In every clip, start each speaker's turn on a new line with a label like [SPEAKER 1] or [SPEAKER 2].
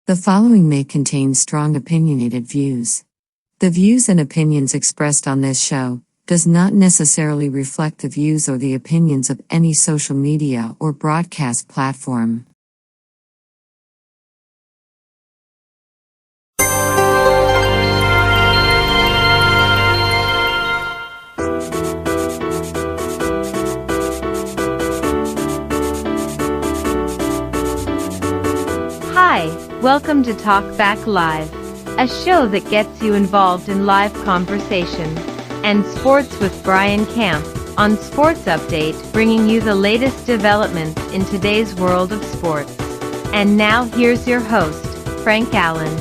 [SPEAKER 1] The following may contain strong opinionated views. The views and opinions expressed on this show does not necessarily reflect the views or the opinions of any social media or broadcast platform.
[SPEAKER 2] Hi, welcome to Talk Back Live, a show that gets you involved in live conversation and sports with Brian Camp on Sports Update, bringing you the latest developments in today's world of sports. And now here's your host, Frank Allan.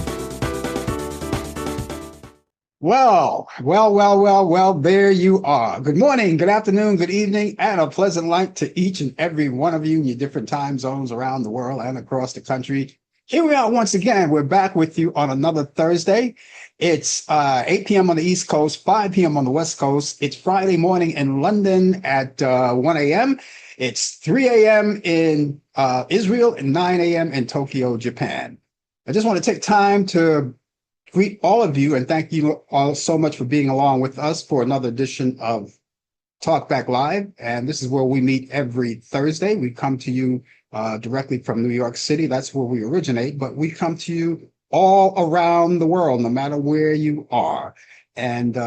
[SPEAKER 3] Well, there you are. Good morning, good afternoon, good evening, and a pleasant night to each and every one of you in your different time zones around the world and across the country. Here we are once again. We're back with you on another Thursday. It's 8 p.m. on the East Coast, 5 p.m. on the West Coast. It's Friday morning in London at 1 a.m. It's 3 a.m. in Israel and 9 a.m. in Tokyo, Japan. I just want to take time to greet all of you and thank you all so much for being along with us for another edition of Talk Back Live. And this is where we meet every Thursday. We come to you directly from New York City. That's where we originate, but we come to you all around the world, no matter where you are. And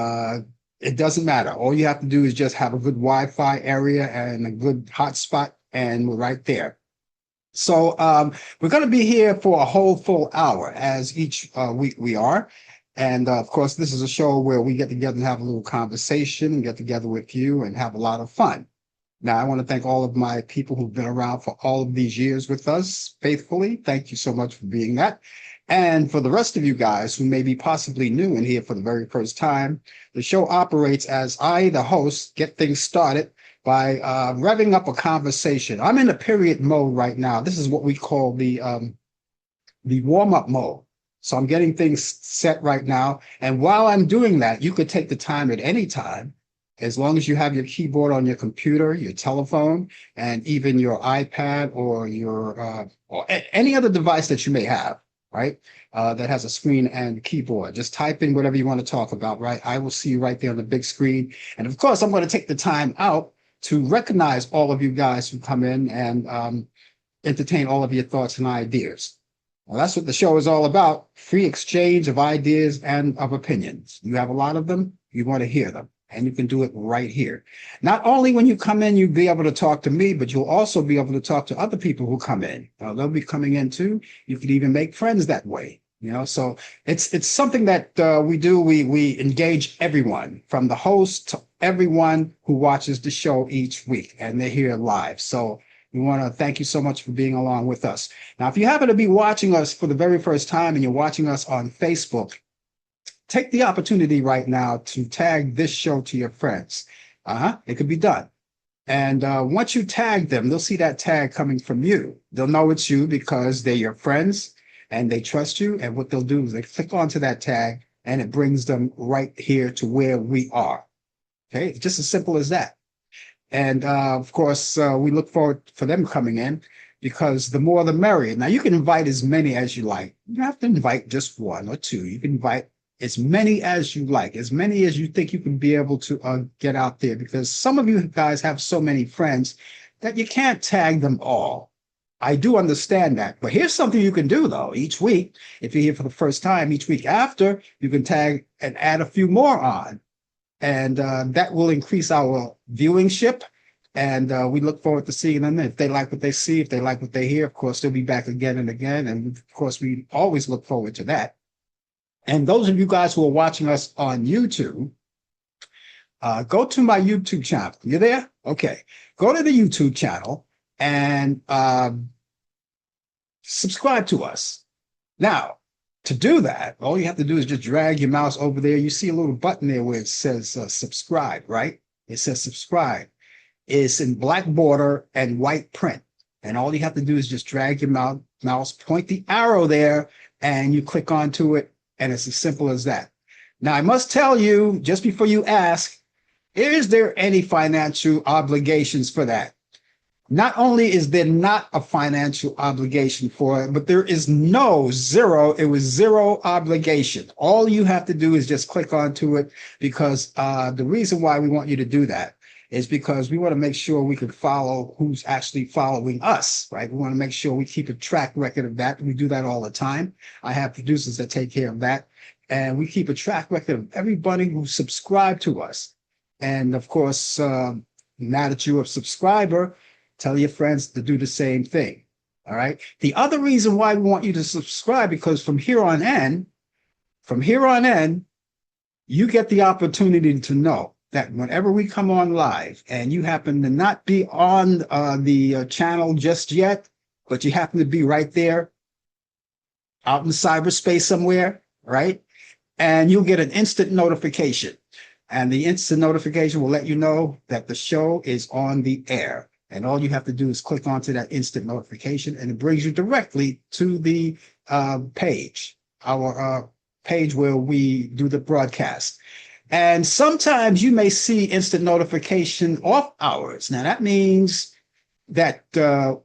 [SPEAKER 3] it doesn't matter. All you have to do is just have a good Wi-Fi area and a good hotspot, and we're right there. So we're going to be here for a whole full hour, as each week we are. And of course, this is a show where we get together and have a little conversation and get together with you and have a lot of fun. Now, I want to thank all of my people who've been around for all of these years with us faithfully. Thank you so much for being that. And for the rest of you guys who may be possibly new in here for the very first time, the show operates as I, the host, get things started by revving up a conversation. I'm in a period mode right now. This is what we call the warm-up mode. So I'm getting things set right now. And while I'm doing that, you could take the time at any time, as long as you have your keyboard on your computer, your telephone, and even your iPad or your or any other device that you may have, right? That has a screen and keyboard. Just type in whatever you want to talk about, right? I will see you right there on the big screen. And of course, I'm going to take the time out to recognize all of you guys who come in and entertain all of your thoughts and ideas. Well, that's what the show is all about. Free exchange of ideas and of opinions. You have a lot of them. You want to hear them. And you can do it right here. Not only when you come in, you'll be able to talk to me, but you'll also be able to talk to other people who come in. They'll be coming in too. You can even make friends that way. You know, so it's something that we do. We engage everyone, from the host to everyone who watches the show each week, and they're here live. So we want to thank you so much for being along with us. Now, if you happen to be watching us for the very first time and you're watching us on Facebook, take the opportunity right now to tag this show to your friends. It could be done. And once you tag them, they'll see that tag coming from you. They'll know it's you because they're your friends and they trust you. And what they'll do is they click onto that tag and it brings them right here to where we are. Okay, it's just as simple as that. And of course, we look forward for them coming in, because the more the merrier. Now, you can invite as many as you like. You don't have to invite just one or two. You can invite as many as you like, as many as you think you can be able to get out there, because some of you guys have so many friends that you can't tag them all. I do understand that. But here's something you can do, though. Each week, if you're here for the first time, each week after, you can tag and add a few more on. And that will increase our viewingship. And we look forward to seeing them. If they like what they see, if they like what they hear, of course, they'll be back again and again. And of course, we always look forward to that. And those of you guys who are watching us on YouTube, go to my YouTube channel. You there? Okay. Go to the YouTube channel and subscribe to us. Now, to do that, all you have to do is just drag your mouse over there. You see a little button there where it says subscribe, right? It says subscribe. It's in black border and white print. And all you have to do is just drag your mouse, point the arrow there, and you click onto it. And it's as simple as that. Now, I must tell you, just before you ask, is there any financial obligations for that? Not only is there not a financial obligation for it, but there is no zero. It was zero obligation. All you have to do is just click onto it, because the reason why we want you to do that is because we want to make sure we can follow who's actually following us, right? We want to make sure we keep a track record of that. We do that all the time. I have producers that take care of that. And we keep a track record of everybody who subscribed to us. And of course, now that you're a subscriber, tell your friends to do the same thing. All right. The other reason why we want you to subscribe, because from here on in, you get the opportunity to know that whenever we come on live and you happen to not be on the channel just yet, but you happen to be right there out in cyberspace somewhere, right? And you'll get an instant notification. And the instant notification will let you know that the show is on the air. And all you have to do is click onto that instant notification, and it brings you directly to the page, our page where we do the broadcast. And sometimes you may see instant notification off hours. Now, that means that the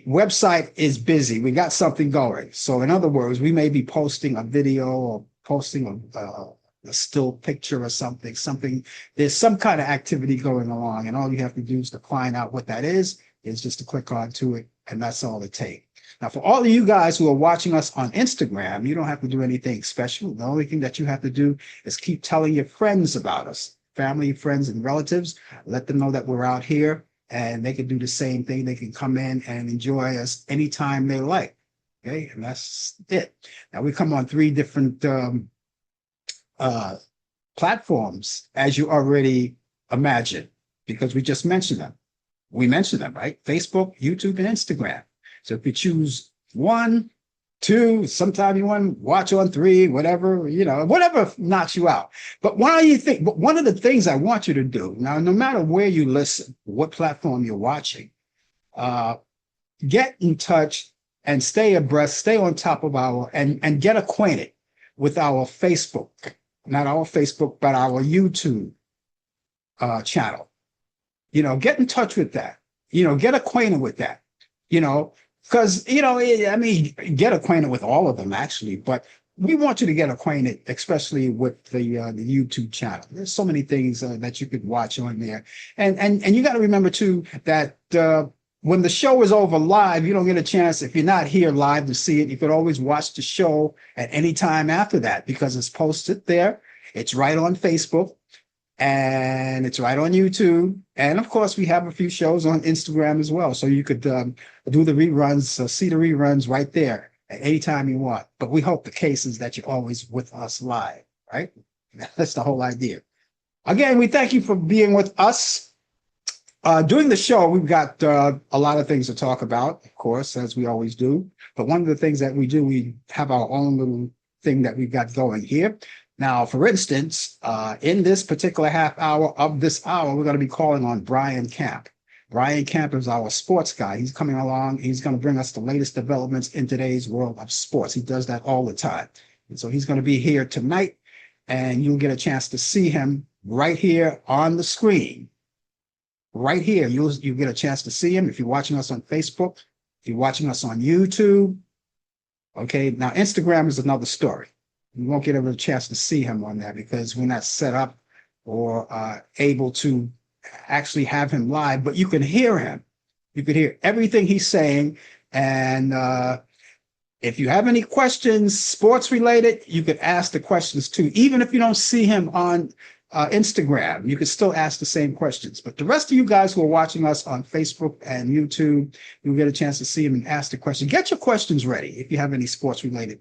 [SPEAKER 3] website is busy. We got something going. So in other words, we may be posting a video or posting a still picture or something, there's some kind of activity going along, and all you have to do is to find out what that is just to click onto it, and that's all it takes. Now, for all of you guys who are watching us on Instagram, you don't have to do anything special. The only thing that you have to do is keep telling your friends about us, family, friends, and relatives. Let them know that we're out here, and they can do the same thing. They can come in and enjoy us anytime they like. Okay, and that's it. Now, we come on 3 different platforms, as you already imagine, because we just mentioned them. We mentioned them, right? Facebook, YouTube, and Instagram. So if you choose 1, 2, sometime you want to watch on 3, whatever, whatever knocks you out. But why do you think? But one of the things I want you to do now, no matter where you listen, what platform you're watching, get in touch and stay abreast, stay on top of and get acquainted with our Facebook. Not our Facebook, but our YouTube channel. Get in touch with that. Get acquainted with that. Because, get acquainted with all of them, actually. But we want you to get acquainted, especially with the YouTube channel. There's so many things that you could watch on there. And you got to remember, too, that when the show is over live, you don't get a chance, if you're not here live to see it, you could always watch the show at any time after that, because it's posted there. It's right on Facebook, and it's right on YouTube. And of course, we have a few shows on Instagram as well. So you could do the reruns, see the reruns right there at any time you want. But we hope the case is that you're always with us live, right? That's the whole idea. Again, we thank you for being with us. During the show, we've got a lot of things to talk about, of course, as we always do. But one of the things that we do, we have our own little thing that we've got going here. Now, for instance, in this particular half hour of this hour, we're going to be calling on Brian Camp. Brian Camp is our sports guy. He's coming along. He's going to bring us the latest developments in today's world of sports. He does that all the time. And so he's going to be here tonight, and you'll get a chance to see him right here on the screen. Right here, you'll get a chance to see him if you're watching us on Facebook, if you're watching us on YouTube. Okay, now Instagram is another story. You won't get a chance to see him on there because we're not set up or able to actually have him live, but you can hear him. You can hear everything he's saying. And if you have any questions, sports related, you could ask the questions too. Even if you don't see him on Instagram, you can still ask the same questions. But the rest of you guys who are watching us on Facebook and YouTube, you'll get a chance to see him and ask the question. Get your questions ready if you have any sports related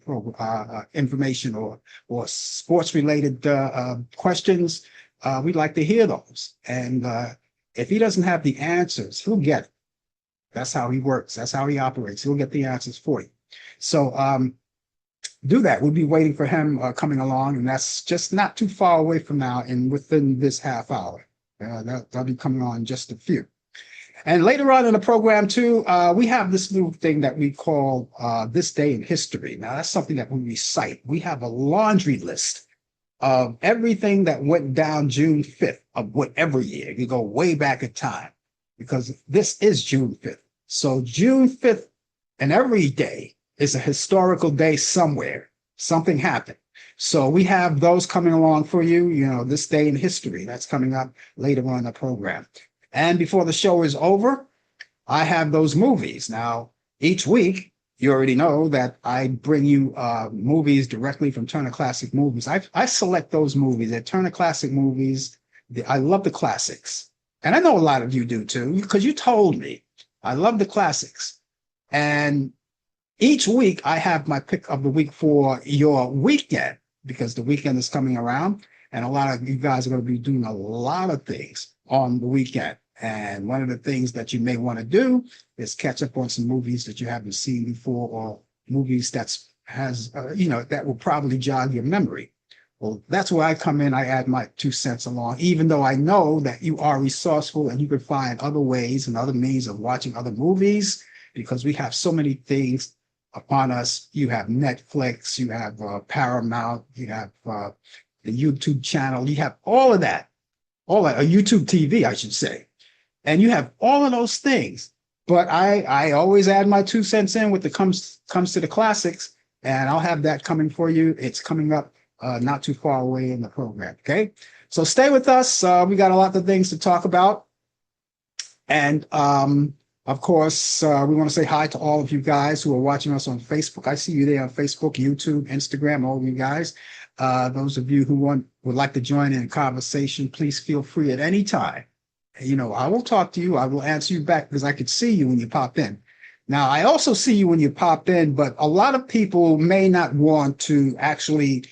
[SPEAKER 3] information or sports related questions. We'd like to hear those. And if he doesn't have the answers, he'll get it. That's how he works. That's how he operates. He'll get the answers for you. So do that. We'll be waiting for him coming along, and that's just not too far away from now and within this half hour. That'll be coming on just a few. And later on in the program, too, we have this new thing that we call This Day in History. Now, that's something that we recite. We have a laundry list of everything that went down June 5th of whatever year. You go way back in time. because this is June 5th. So June 5th and every day is a historical day somewhere. Something happened. So we have those coming along for you, this day in history that's coming up later on in the program. And before the show is over, I have those movies. Now, each week, you already know that I bring you movies directly from Turner Classic Movies. I select those movies. They're Turner Classic Movies. I love the classics. And I know a lot of you do too, because you told me. I love the classics. And each week, I have my pick of the week for your weekend, because the weekend is coming around. And a lot of you guys are going to be doing a lot of things on the weekend. And one of the things that you may want to do is catch up on some movies that you haven't seen before, or movies that will probably jog your memory. Well, that's where I come in. I add my 2 cents along, even though I know that you are resourceful and you can find other ways and other means of watching other movies, because we have so many things upon us. You have Netflix, you have Paramount, you have the YouTube channel, you have all of that, a YouTube TV, I should say. And you have all of those things. But I always add my 2 cents in when it comes to the classics, and I'll have that coming for you. It's coming up not too far away in the program, okay? So stay with us. We got a lot of things to talk about. And, of course, we want to say hi to all of you guys who are watching us on Facebook. I see you there on Facebook, YouTube, Instagram, all of you guys. Those of you who would like to join in a conversation, please feel free at any time. I will talk to you. I will answer you back because I could see you when you pop in. Now, I also see you when you pop in, but a lot of people may not want to actually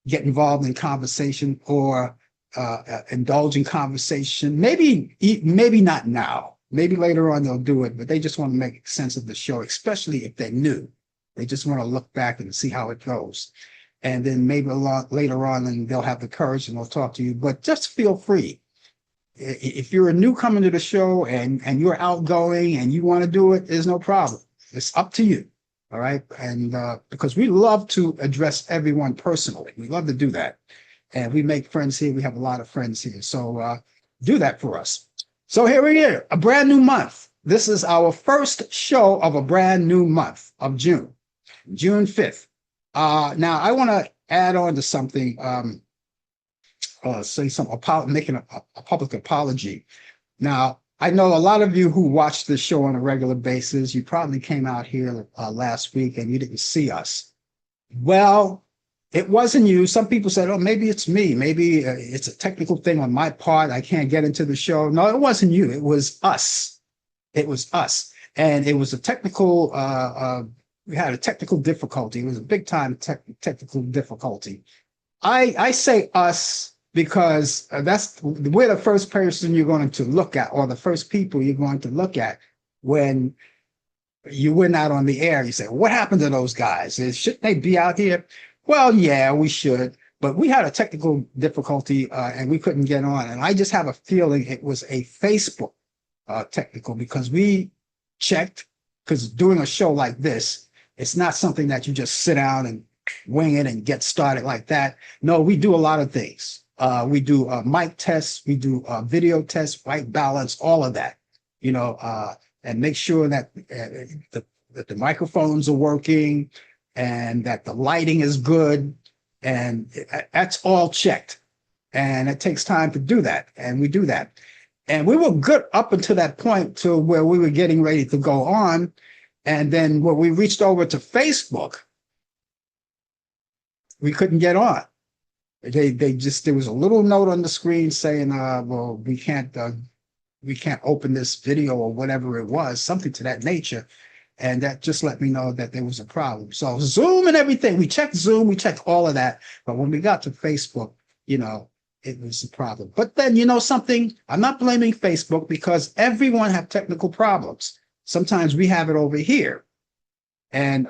[SPEAKER 3] get involved in conversation or indulge in conversation. Maybe not now. Maybe later on they'll do it, but they just want to make sense of the show, especially if they're new. They just want to look back and see how it goes. And then maybe later on, and they'll have the courage and they'll talk to you. But just feel free. If you're a newcomer to the show and you're outgoing and you want to do it, there's no problem. It's up to you. All right. And because we love to address everyone personally. We love to do that. And we make friends here. We have a lot of friends here. So do that for us. So here we are, a brand new month. This is our first show of a brand new month of June 5th. Now, I want to add on to something. Making a public apology. Now, I know a lot of you who watch this show on a regular basis, you probably came out here last week and you didn't see us. Well, it wasn't you. Some people said, oh, maybe it's me. Maybe it's a technical thing on my part. I can't get into the show. No, it wasn't you. It was us. It was us. And it was a technical, we had a technical difficulty. It was a big time technical difficulty. I say us because we're the first person you're going to look at, or the first people you're going to look at when you went out on the air. You say, what happened to those guys? Shouldn't they be out here? Well, yeah, we should. But we had a technical difficulty and we couldn't get on. And I just have a feeling it was a Facebook technical, because we checked, because doing a show like this, it's not something that you just sit down and wing it and get started like that. No, we do a lot of things. We do mic tests, we do video tests, white balance, all of that, and make sure that the microphones are working and that the lighting is good, and that's all checked. And it takes time to do that, and we do that. And we were good up until that point to where we were getting ready to go on. And then when we reached over to Facebook, we couldn't get on. There was a little note on the screen saying, well, we can't open this video, or whatever it was, something to that nature. And that just let me know that there was a problem. So Zoom and everything, we checked Zoom, we checked all of that. But when we got to Facebook, it was a problem. But then, something, I'm not blaming Facebook, because everyone have technical problems. Sometimes we have it over here and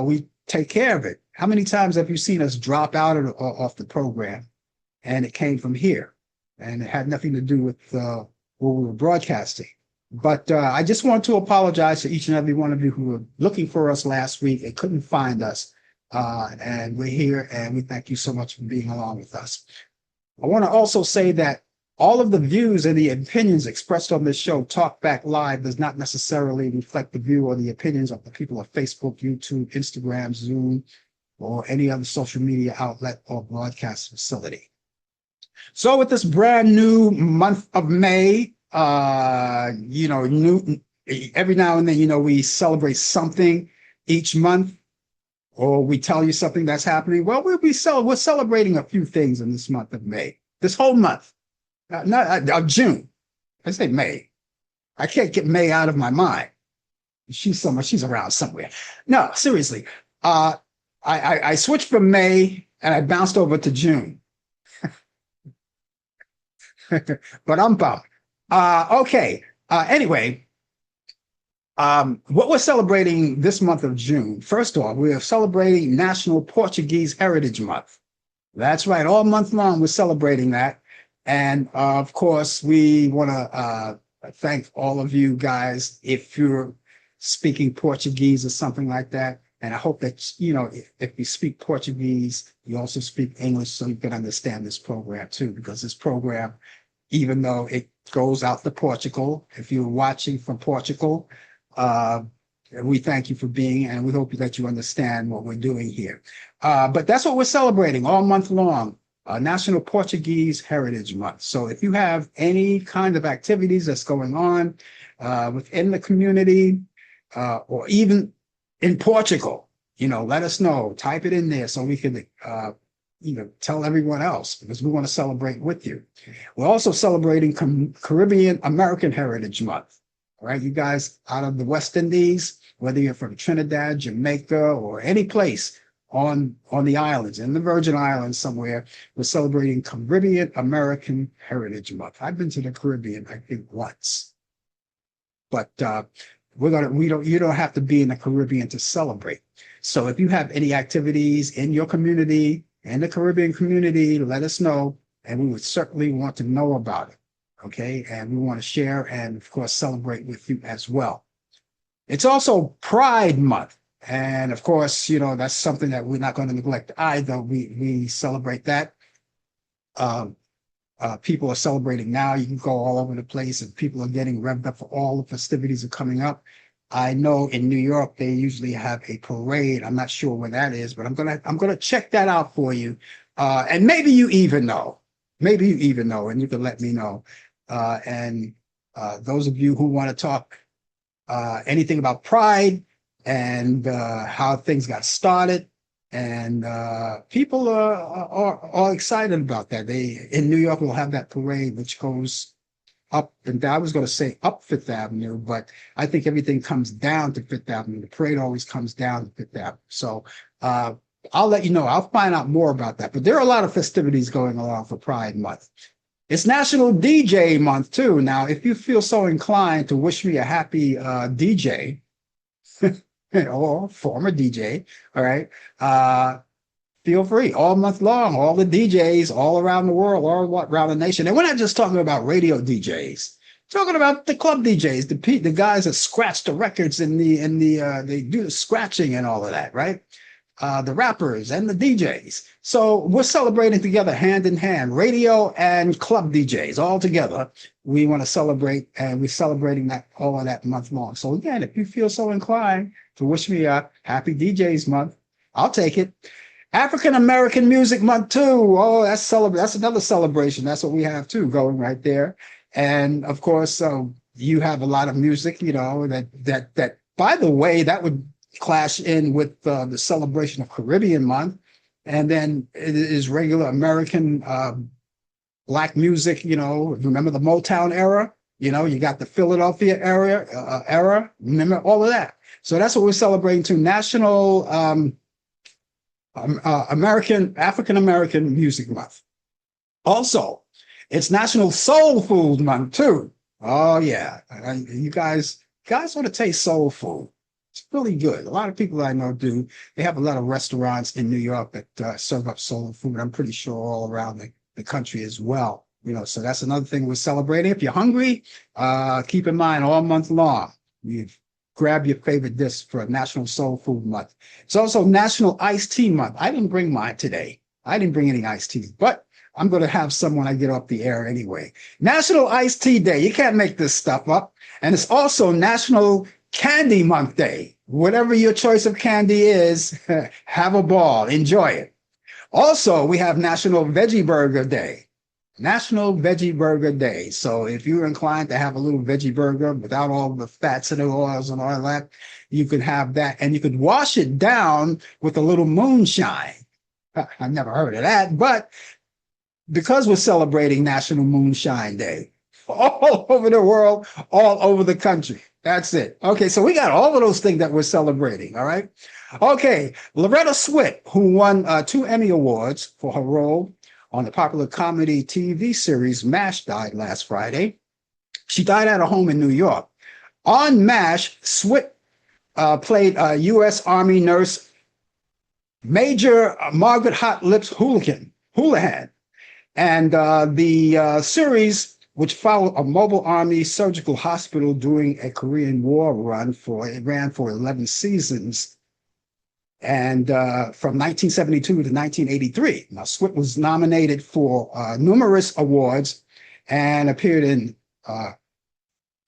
[SPEAKER 3] we take care of it. How many times have you seen us drop out off the program and it came from here and it had nothing to do with what we were broadcasting? But I just want to apologize to each and every one of you who were looking for us last week and couldn't find us. And we're here, and we thank you so much for being along with us. I want to also say that All of the views and the opinions expressed on this show, Talk Back Live, does not necessarily reflect the view or the opinions of the people of Facebook, YouTube, Instagram, Zoom, or any other social media outlet or broadcast facility. So with this brand new month of May, every now and then, we celebrate something each month, or we tell you something that's happening. Well, we're celebrating a few things in this month of May, this whole month, not June. I say May. I can't get May out of my mind. She's around somewhere. No, seriously. I switched from May and I bounced over to June. But I'm bummed. Okay. Anyway, what we're celebrating this month of June, first off, we are celebrating National Portuguese Heritage Month. That's right. All month long, we're celebrating that. And of course, we want to thank all of you guys if you're speaking Portuguese or something like that. And I hope that, if you speak Portuguese, you also speak English so you can understand this program too, because this program, even though it goes out to Portugal, if you're watching from Portugal, we thank you for being, and we hope that you understand what we're doing here. But that's what we're celebrating all month long, National Portuguese Heritage Month. So if you have any kind of activities that's going on within the community, or even in Portugal, let us know. Type it in there so we can, tell everyone else, because we want to celebrate with you. We're also celebrating Caribbean American Heritage Month. All right, you guys out of the West Indies, whether you're from Trinidad, Jamaica, or any place on the islands, in the Virgin Islands somewhere, we're celebrating Caribbean American Heritage Month. I've been to the Caribbean, I think, once, but you don't have to be in the Caribbean to celebrate. So if you have any activities in your community, in the Caribbean community, let us know, and we would certainly want to know about it. Okay, and we want to share and, of course, celebrate with you as well. It's also Pride Month, and of course, that's something that we're not going to neglect either. We celebrate that. People are celebrating now. You can go all over the place, and people are getting revved up for all the festivities that are coming up. I know in New York they usually have a parade. I'm not sure where that is, but I'm gonna check that out for you. And maybe you even know, and you can let me know. And those of you who want to talk anything about Pride and how things got started, and people are excited about that. In New York will have that parade which goes up and down. I was going to say up Fifth Avenue, but I think everything comes down to Fifth Avenue. The parade always comes down to Fifth Avenue. So I'll let you know. I'll find out more about that. But there are a lot of festivities going along for Pride Month. It's National DJ Month too. Now, if you feel so inclined to wish me a happy DJ, or former DJ, all right, feel free all month long. All the DJs all around the world, all around the nation. And we're not just talking about radio DJs. We're talking about the club DJs, the guys that scratch the records and they do the scratching and all of that, right? The rappers and the DJs. So we're celebrating together, hand in hand, radio and club DJs all together. We want to celebrate, and we're celebrating all of that month long. So again, if you feel so inclined to wish me a happy DJs month, I'll take it. African American Music Month too. Oh, that's another celebration. That's what we have too, going right there. And of course, you have a lot of music, that by the way, that would clash in with the celebration of Caribbean Month. And then it is regular American Black music, remember the Motown era? You got the Philadelphia era, remember all of that. So that's what we're celebrating too. National African American Music Month. Also, it's National Soul Food Month too. Oh yeah, you guys want to taste soul food. It's really good. A lot of people I know do. They have a lot of restaurants in New York that serve up soul food. I'm pretty sure all around the country as well. So that's another thing we're celebrating. If you're hungry, keep in mind all month long, you grab your favorite dish for National Soul Food Month. It's also National Iced Tea Month. I didn't bring mine today. I didn't bring any iced tea, but I'm going to have some when I get off the air anyway. National Iced Tea Day. You can't make this stuff up. And it's also National Candy Month Day. Whatever your choice of candy is, have a ball, enjoy it. Also, we have National Veggie Burger Day. National Veggie Burger Day. So if you're inclined to have a little veggie burger without all the fats and the oils and all that, you could have that. And you could wash it down with a little moonshine. I've never heard of that, but because we're celebrating National Moonshine Day all over the world, all over the country. That's it. Okay, so we got all of those things that we're celebrating, all right? Okay, Loretta Swit, who won 2 Emmy Awards for her role on the popular comedy TV series MASH, died last Friday. She died at a home in New York. On MASH, Swit played a U.S. Army nurse, Major Margaret Hot Lips Houlihan. And the series, which followed a mobile army surgical hospital during a Korean War it ran for 11 seasons, and from 1972 to 1983. Now, Swit was nominated for numerous awards and appeared in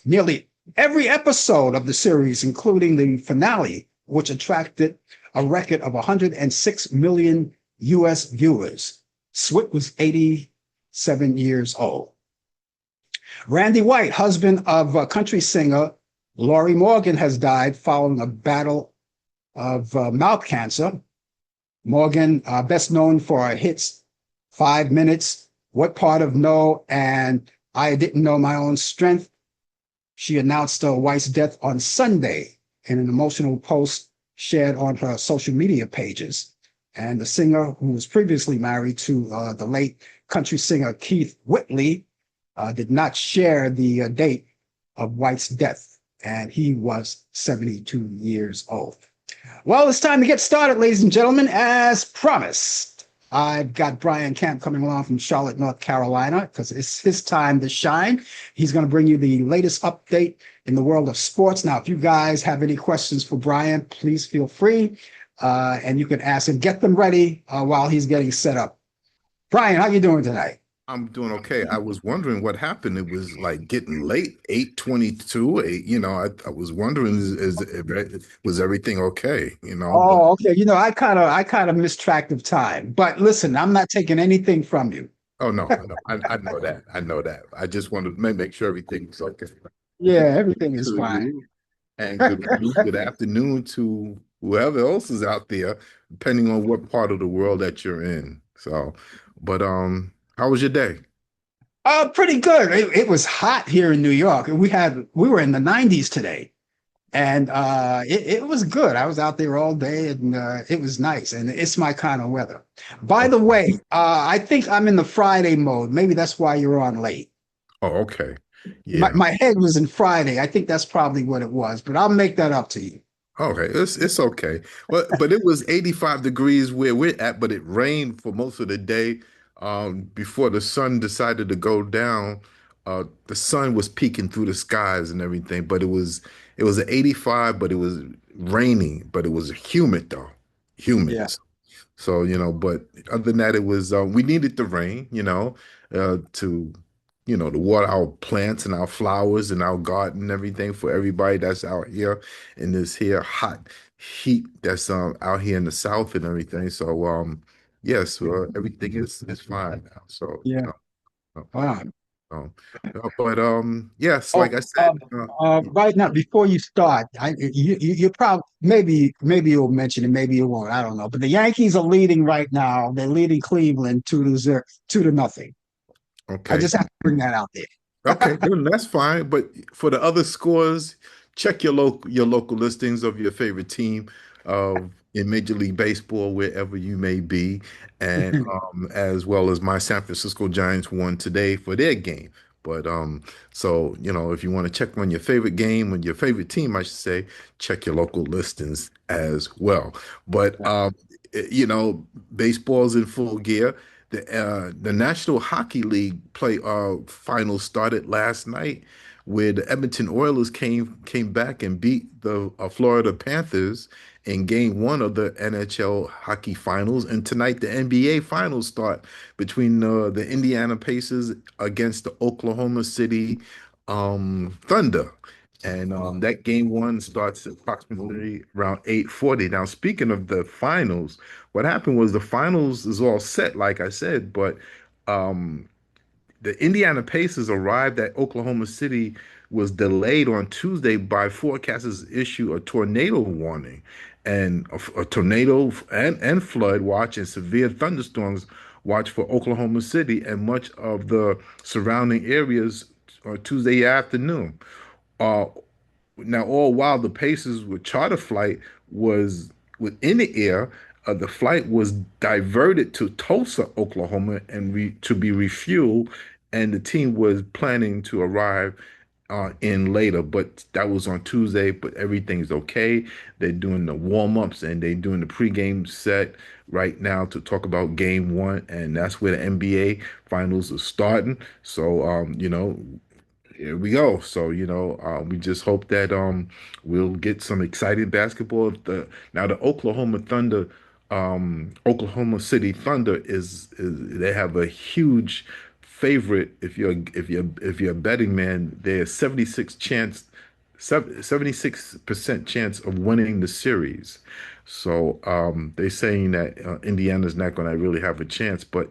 [SPEAKER 3] nearly every episode of the series, including the finale, which attracted a record of 106 million U.S. viewers. Swit was 87 years old. Randy White, husband of country singer Lori Morgan, has died following a battle of mouth cancer. Morgan, best known for her hits 5 Minutes, What Part of No, and I Didn't Know My Own Strength. She announced White's death on Sunday in an emotional post shared on her social media pages. And the singer, who was previously married to the late country singer Keith Whitley, did not share the date of White's death, and he was 72 years old. Well, it's time to get started, ladies and gentlemen. As promised, I've got Brian Camp coming along from Charlotte, North Carolina, because it's his time to shine. He's going to bring you the latest update in the world of sports. Now, if you guys have any questions for Brian, please feel free. And you can ask and get them ready while he's getting set up. Brian, how you doing tonight?
[SPEAKER 4] I'm doing okay. I was wondering what happened. It was like getting late, 8:22. I was wondering, was everything okay? But
[SPEAKER 3] Oh, okay. I kind of missed track of time. But listen, I'm not taking anything from you.
[SPEAKER 4] oh no, no, I know that. I know that. I just wanted to make sure everything was okay.
[SPEAKER 3] Yeah, everything is
[SPEAKER 4] To
[SPEAKER 3] fine.
[SPEAKER 4] you, and good afternoon to whoever else is out there, depending on what part of the world that you're in. So, but how was your day?
[SPEAKER 3] Pretty good. It was hot here in New York. We were in the 90s today, and it was good. I was out there all day, and it was nice, and it's my kind of weather. By
[SPEAKER 4] Oh,
[SPEAKER 3] the way, I think I'm in the Friday mode. Maybe that's why you're on late.
[SPEAKER 4] oh, okay.
[SPEAKER 3] My,
[SPEAKER 4] Yeah.
[SPEAKER 3] my head was in Friday. I think that's probably what it was, but I'll make that up to you.
[SPEAKER 4] Okay, it's okay. Well, but it was 85 degrees where we're at, but it rained for most of the day. Before the sun decided to go down, the sun was peeking through the skies and everything, but it was an 85, but it was raining, but it was humid though. Humid.
[SPEAKER 3] Yeah.
[SPEAKER 4] So, but other than that, it was we needed the rain, to to water our plants and our flowers and our garden and everything for everybody that's out here in this here hot heat that's out here in the south and everything. So yes, everything is fine now. So
[SPEAKER 3] Yeah.
[SPEAKER 4] uh,
[SPEAKER 3] Wow.
[SPEAKER 4] um, but yes,
[SPEAKER 3] Oh,
[SPEAKER 4] like I said,
[SPEAKER 3] right now, before you start, you probably maybe you'll mention it, maybe you won't. I don't know. But the Yankees are leading right now. They're leading Cleveland 2-0, 2-0. I
[SPEAKER 4] okay.
[SPEAKER 3] just have to bring that out there.
[SPEAKER 4] Okay, then that's fine. But for the other scores, check your local listings of your favorite team in Major League Baseball, wherever you may be, and as well as my San Francisco Giants won today for their game. But so if you want to check on your favorite game or your favorite team, I should say, check your local listings as well. But baseball's in full gear. The National Hockey League play finals started last night where the Edmonton Oilers came back and beat the Florida Panthers in Game One of the NHL Hockey Finals, and tonight the NBA Finals start between the Indiana Pacers against the Oklahoma City Thunder. And that game one starts approximately around 8:40. Now, speaking of the finals, what happened was the finals is all set, like I said, but um, the Indiana Pacers arrived at Oklahoma City was delayed on Tuesday by forecasters issue a tornado warning and a tornado and flood watch and severe thunderstorms watch for Oklahoma City and much of the surrounding areas Tuesday afternoon. Uh, Now, all while the Pacers with charter flight was within the air, the flight was diverted to Tulsa, Oklahoma, and to be refueled, and the team was planning to arrive in later, but that was on Tuesday. But everything's okay. They're doing the warm-ups and they're doing the pregame set right now to talk about game one, and that's where the NBA finals are starting. So, here we go. So, we just hope that we'll get some exciting basketball. The Oklahoma City Thunder is they have a huge favorite if you're a betting man. There's 76% chance of winning the series. So they're saying that Indiana's not going to really have a chance, but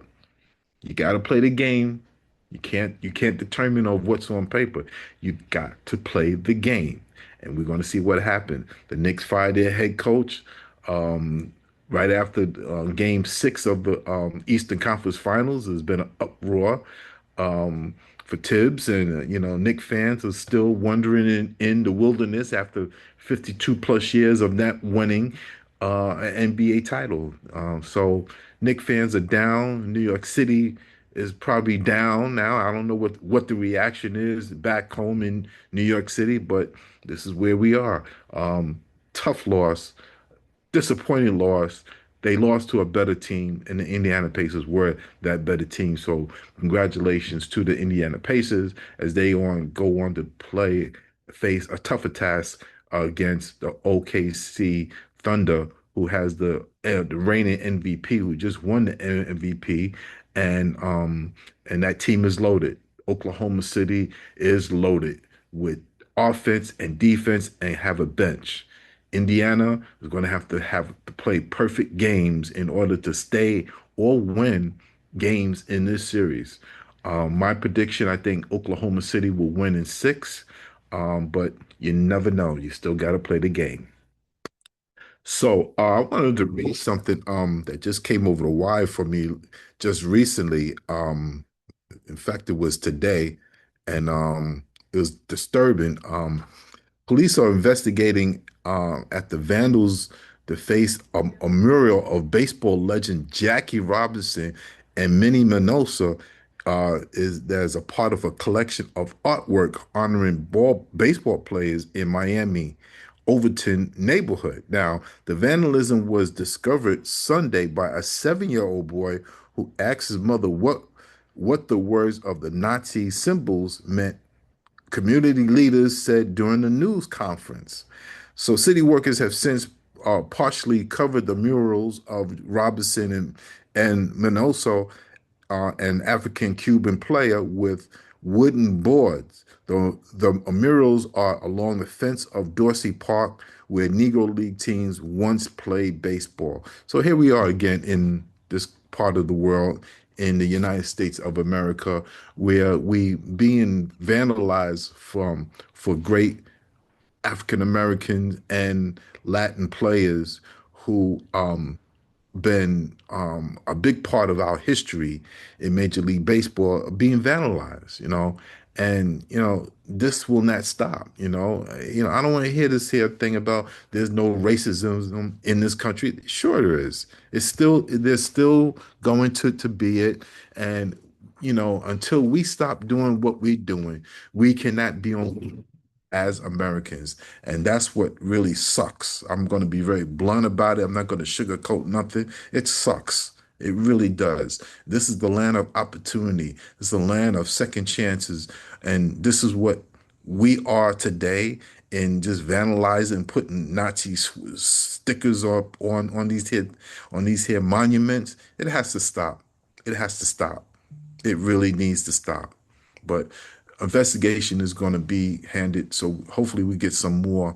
[SPEAKER 4] you got to play the game. You can't determine of what's on paper. You got to play the game, and we're going to see what happened. The Knicks fired their head coach right after Game 6 of the Eastern Conference Finals. There's been an uproar for Tibbs, and Knicks fans are still wandering in the wilderness after 52 plus years of not winning an NBA title. So Knicks fans are down. New York City is probably down now. I don't know what the reaction is back home in New York City, but this is where we are. Tough loss, disappointing loss. They lost to a better team, and the Indiana Pacers were that better team. So, congratulations to the Indiana Pacers as they go on to face a tougher task against the OKC Thunder, who has the reigning MVP, who just won the MVP, and that team is loaded. Oklahoma City is loaded with offense and defense and have a bench. Indiana is going to play perfect games in order to stay or win games in this series. My prediction, I think Oklahoma City will win in six, but you never know. You still got to play the game. So I wanted to read something that just came over the wire for me just recently. In fact, it was today, and it was disturbing. Police are investigating at the vandals that faced a mural of baseball legend Jackie Robinson and Minnie Minoso. Is there's a part of a collection of artwork honoring baseball players in Miami, Overton neighborhood. Now, the vandalism was discovered Sunday by a 7-year-old boy who asked his mother what the words of the Nazi symbols meant. Community leaders said during the news conference. So city workers have since partially covered the murals of Robinson and Minoso, an African Cuban player, with wooden boards. The murals are along the fence of Dorsey Park, where Negro League teams once played baseball. So here we are again in this part of the world, in the United States of America, where we being vandalized for great African Americans and Latin players who been a big part of our history in Major League Baseball being vandalized, and this will not stop. I don't want to hear this here thing about there's no racism in this country. Sure, there is. There's still going to be it, and until we stop doing what we're doing, we cannot be on as Americans. And that's what really sucks. I'm going to be very blunt about it. I'm not going to sugarcoat nothing. It sucks. It really does. This is the land of opportunity. It's the land of second chances. And this is what we are today in just vandalizing, putting Nazi stickers up on these here monuments, it has to stop. It has to stop. It really needs to stop. But investigation is going to be handed, so hopefully we get some more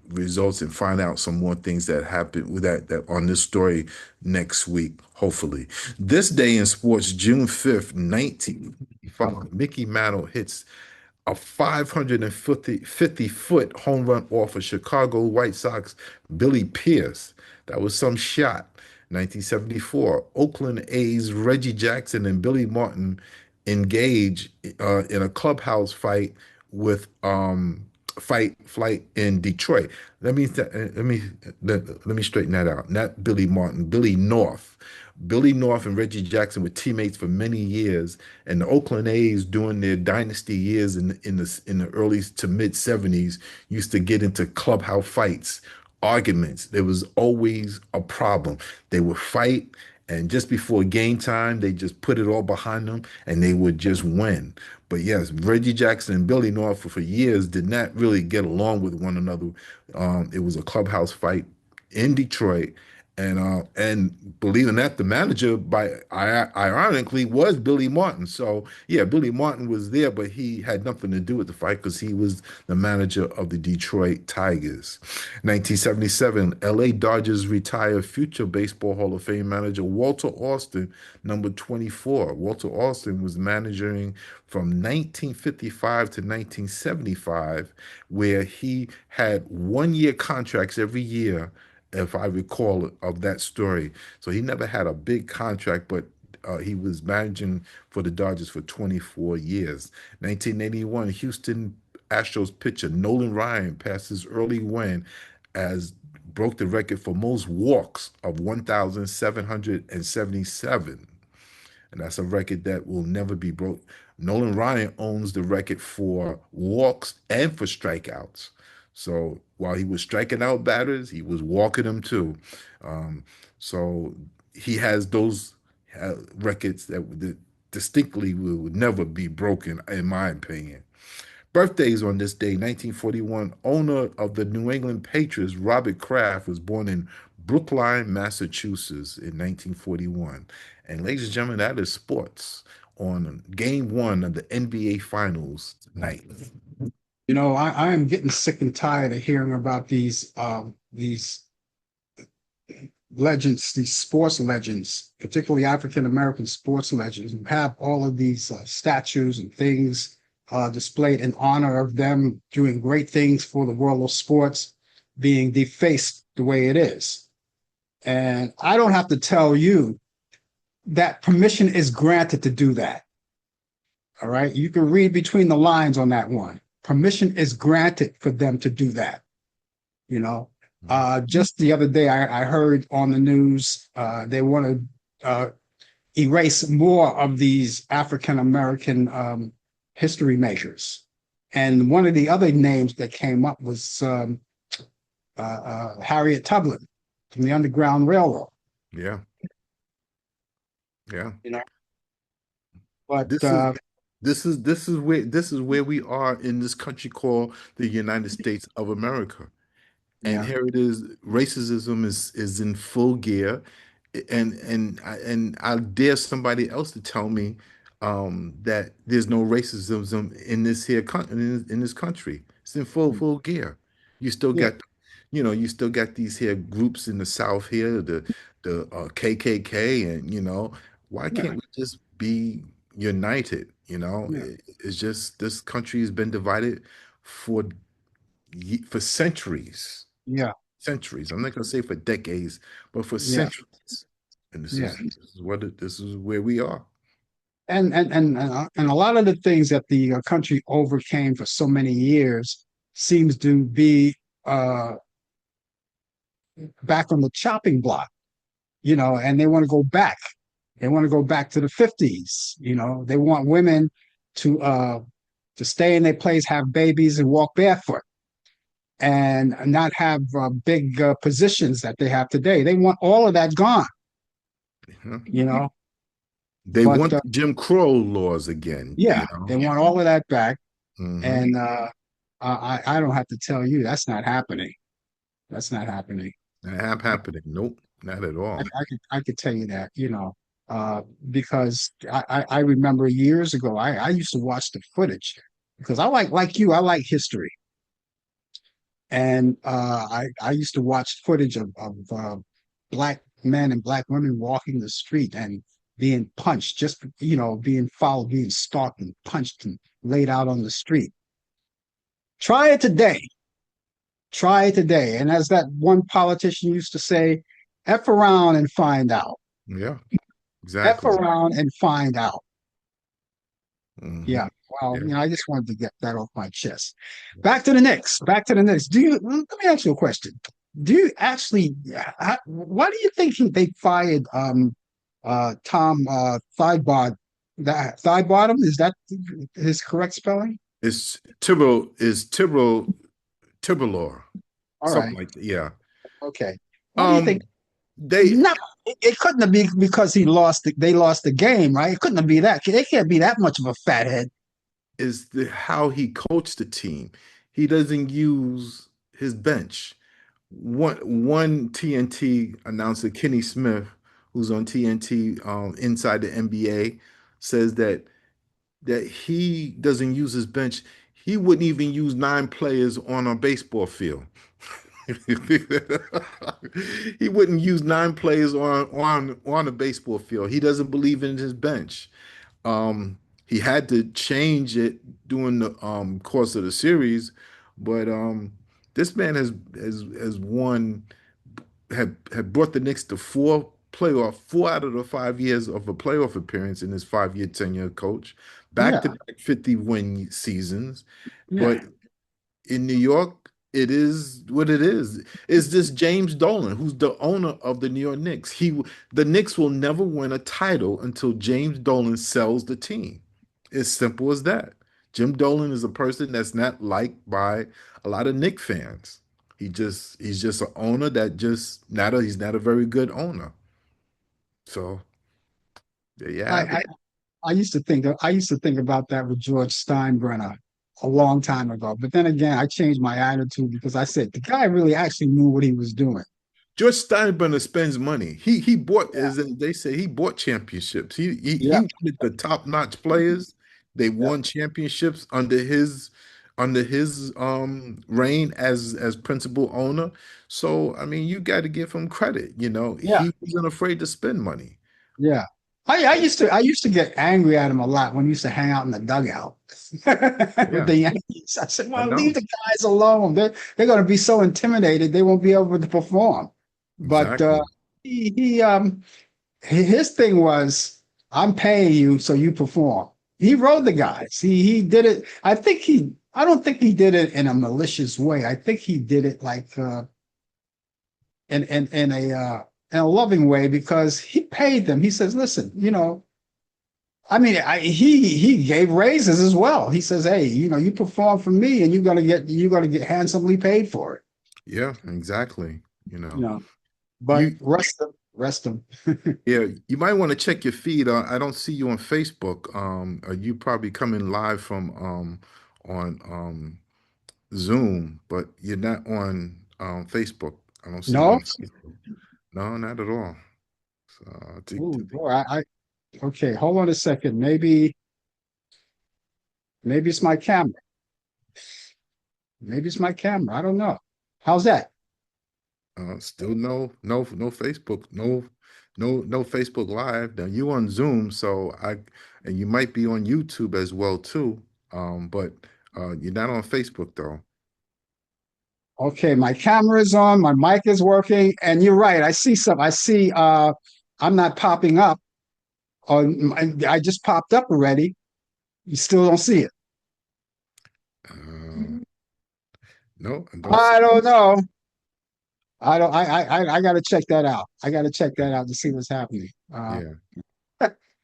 [SPEAKER 4] results and find out some more things that happened with that on this story next week. Hopefully, this day in sports, June 5th, 1955, Mickey Mantle hits a 550-foot home run off of Chicago White Sox Billy Pierce. That was some shot. 1974, Oakland A's Reggie Jackson and Billy Martin engage in a clubhouse fight with flight in Detroit. Let me straighten that out. Not Billy Martin, Billy North. Billy North and Reggie Jackson were teammates for many years, and the Oakland A's during their dynasty years in the early to mid '70s used to get into clubhouse fights, arguments. There was always a problem. They would fight, and just before game time, they just put it all behind them, and they would just win. But yes, Reggie Jackson and Billy North for years did not really get along with one another. It was a clubhouse fight in Detroit, and believe it or not, the manager ironically was Billy Martin. So yeah, Billy Martin was there, but he had nothing to do with the fight because he was the manager of the Detroit Tigers. 1977, LA Dodgers retire future Baseball Hall of Fame manager Walter Austin, number 24. Walter Austin was managing from 1955 to 1975, where he had 1 year contracts every year, if I recall of that story. So he never had a big contract, but he was managing for the Dodgers for 24 years. 1981, Houston Astros pitcher Nolan Ryan passed his early win as broke the record for most walks of 1,777. And that's a record that will never be broke. Nolan Ryan owns the record for walks and for strikeouts. So while he was striking out batters, he was walking them too. So he has those records that distinctly will never be broken, in my opinion. Birthdays on this day: 1941, owner of the New England Patriots, Robert Kraft, was born in Brookline, Massachusetts in 1941. And ladies and gentlemen, that is sports on game one of the NBA Finals tonight.
[SPEAKER 3] I am getting sick and tired of hearing about these legends, these sports legends, particularly African American sports legends, who have all of these statues and things displayed in honor of them doing great things for the world of sports, being defaced the way it is. And I don't have to tell you that permission is granted to do that. All right. You can read between the lines on that one. Permission is granted for them to do that. Just the other day, I heard on the news they want to erase more of these African American history measures. And one of the other names that came up was Harriet Tubman from the Underground Railroad.
[SPEAKER 4] Yeah. Yeah.
[SPEAKER 3] But
[SPEAKER 4] this is where we are in this country called the United States of America. And
[SPEAKER 3] yeah,
[SPEAKER 4] here it is, racism is in full gear. And I dare somebody else to tell me that there's no racism in in this country. It's in full gear. You still
[SPEAKER 3] yeah,
[SPEAKER 4] got, you still got these here groups in the South here, the KKK, and why
[SPEAKER 3] yeah,
[SPEAKER 4] can't we just be united?
[SPEAKER 3] yeah,
[SPEAKER 4] It's just this country has been divided for for centuries.
[SPEAKER 3] yeah,
[SPEAKER 4] Centuries. I'm not going to say for decades, but for
[SPEAKER 3] yeah,
[SPEAKER 4] centuries. And
[SPEAKER 3] yeah.
[SPEAKER 4] this is where we are.
[SPEAKER 3] And a lot of the things that the country overcame for so many years seems to be back on the chopping block, and they want to go back. They want to go back to the 50s. They want women to stay in their place, have babies, and walk barefoot, and not have big positions that they have today. They want all of that gone.
[SPEAKER 4] Mhm.
[SPEAKER 3] You know,
[SPEAKER 4] They
[SPEAKER 3] but
[SPEAKER 4] want Jim Crow laws again.
[SPEAKER 3] yeah, they want all of that back.
[SPEAKER 4] Mhm.
[SPEAKER 3] And I don't have to tell you that's not happening. That's not happening.
[SPEAKER 4] That happening. Nope, not at all.
[SPEAKER 3] I could tell you that, uh, because I remember years ago I used to watch the footage because I like you, I like history. And I used to watch footage of black men and black women walking the street and being punched, just being followed, being stalked and punched and laid out on the street. Try it today. Try it today. And as that one politician used to say, F around and find out.
[SPEAKER 4] Yeah,
[SPEAKER 3] F
[SPEAKER 4] exactly.
[SPEAKER 3] around and find out.
[SPEAKER 4] Hmm.
[SPEAKER 3] Yeah. Well,
[SPEAKER 4] Yeah.
[SPEAKER 3] I just wanted to get that off my chest. Back to the Knicks. Back to the Knicks. Let me ask you a question. Do you actually, why do you think they fired Tom Thibodeau? Is that his correct spelling?
[SPEAKER 4] It's Tibble
[SPEAKER 3] All
[SPEAKER 4] something
[SPEAKER 3] right.
[SPEAKER 4] like that. Yeah.
[SPEAKER 3] Okay. What do you think?
[SPEAKER 4] Um, they
[SPEAKER 3] No, it couldn't have been because they lost the game, right? It couldn't have been that. They can't be that much of a fathead.
[SPEAKER 4] is the how he coached the team. He doesn't use his bench. One TNT announcer, Kenny Smith, who's on TNT inside the NBA, says that he doesn't use his bench. He wouldn't even use nine players on a baseball field. He wouldn't use nine players on a baseball field. He doesn't believe in his bench. He had to change it during the course of the series, but this man has won had brought the Knicks to four out of the 5 years of a playoff appearance in his 5 year tenure coach, back to
[SPEAKER 3] Yeah,
[SPEAKER 4] back 50 win seasons.
[SPEAKER 3] yeah.
[SPEAKER 4] But in New York, it is what it is. It's this James Dolan, who's the owner of the New York Knicks. The Knicks will never win a title until James Dolan sells the team. It's simple as that. Jim Dolan is a person that's not liked by a lot of Knicks fans. He's just an owner that just not a he's not a very good owner. So there you
[SPEAKER 3] I,
[SPEAKER 4] have it.
[SPEAKER 3] I I used to think about that with George Steinbrenner a long time ago. But then again, I changed my attitude because I said the guy really actually knew what he was doing.
[SPEAKER 4] George Steinbrenner spends money. He bought,
[SPEAKER 3] Yeah,
[SPEAKER 4] as they say, he bought championships. He
[SPEAKER 3] yeah,
[SPEAKER 4] wanted the top notch players. They
[SPEAKER 3] yeah,
[SPEAKER 4] won championships under his reign as principal owner. So I mean, you got to give him credit. You know,
[SPEAKER 3] yeah,
[SPEAKER 4] he wasn't afraid to spend money.
[SPEAKER 3] yeah. I used to get angry at him a lot when he used to hang out in the dugout with
[SPEAKER 4] Yeah,
[SPEAKER 3] the Yankees. I said,
[SPEAKER 4] I
[SPEAKER 3] "Well, leave
[SPEAKER 4] know
[SPEAKER 3] the guys alone. They're going to be so intimidated they won't be able to perform." But
[SPEAKER 4] exactly.
[SPEAKER 3] he his thing was, I'm paying you so you perform. He rode the guys. He did it. I don't think he did it in a malicious way. I think he did it like in a loving way because he paid them. He says, listen, he gave raises as well. He says, hey, you perform for me, and you're gonna get handsomely paid for it.
[SPEAKER 4] Yeah, exactly. You
[SPEAKER 3] You
[SPEAKER 4] know,
[SPEAKER 3] know, but
[SPEAKER 4] you
[SPEAKER 3] rest them.
[SPEAKER 4] yeah, you might want to check your feed. I don't see you on Facebook. You probably coming live from on Zoom, but you're not on Facebook. I don't see you
[SPEAKER 3] No,
[SPEAKER 4] on Facebook. No, not at all. So
[SPEAKER 3] ooh, boy, okay. Hold on a second. Maybe it's my camera. Maybe it's my camera. I don't know. How's that?
[SPEAKER 4] still no Facebook, no Facebook Live. Now you on Zoom, so and you might be on YouTube as well too. But you're not on Facebook though.
[SPEAKER 3] Okay, my camera is on, my mic is working, and you're right. I see some. I see I'm not popping up. I just popped up already. You still don't see it.
[SPEAKER 4] Uh, no, I don't see.
[SPEAKER 3] I don't know. I don't I gotta check that out. I gotta check that out to see what's happening.
[SPEAKER 4] Yeah,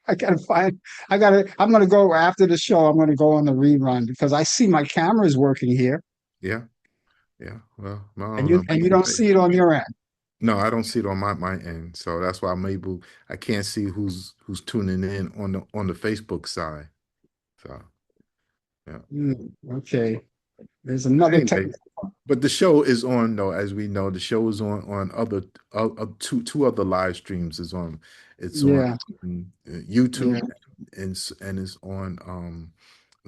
[SPEAKER 3] I gotta find I'm gonna go after the show. I'm gonna go on the rerun because I see my camera is working here
[SPEAKER 4] yeah, yeah. Well, I
[SPEAKER 3] and
[SPEAKER 4] don't
[SPEAKER 3] you
[SPEAKER 4] know.
[SPEAKER 3] and you don't see it on your end.
[SPEAKER 4] No, I don't see it on my end, so that's why I can't see who's tuning in on the Facebook side. So yeah,
[SPEAKER 3] Okay. There's another
[SPEAKER 4] Anyway,
[SPEAKER 3] technical.
[SPEAKER 4] but the show is on though, as we know, the show is on other two other live streams. Is on, it's on
[SPEAKER 3] Yeah,
[SPEAKER 4] YouTube
[SPEAKER 3] yeah.
[SPEAKER 4] and it's on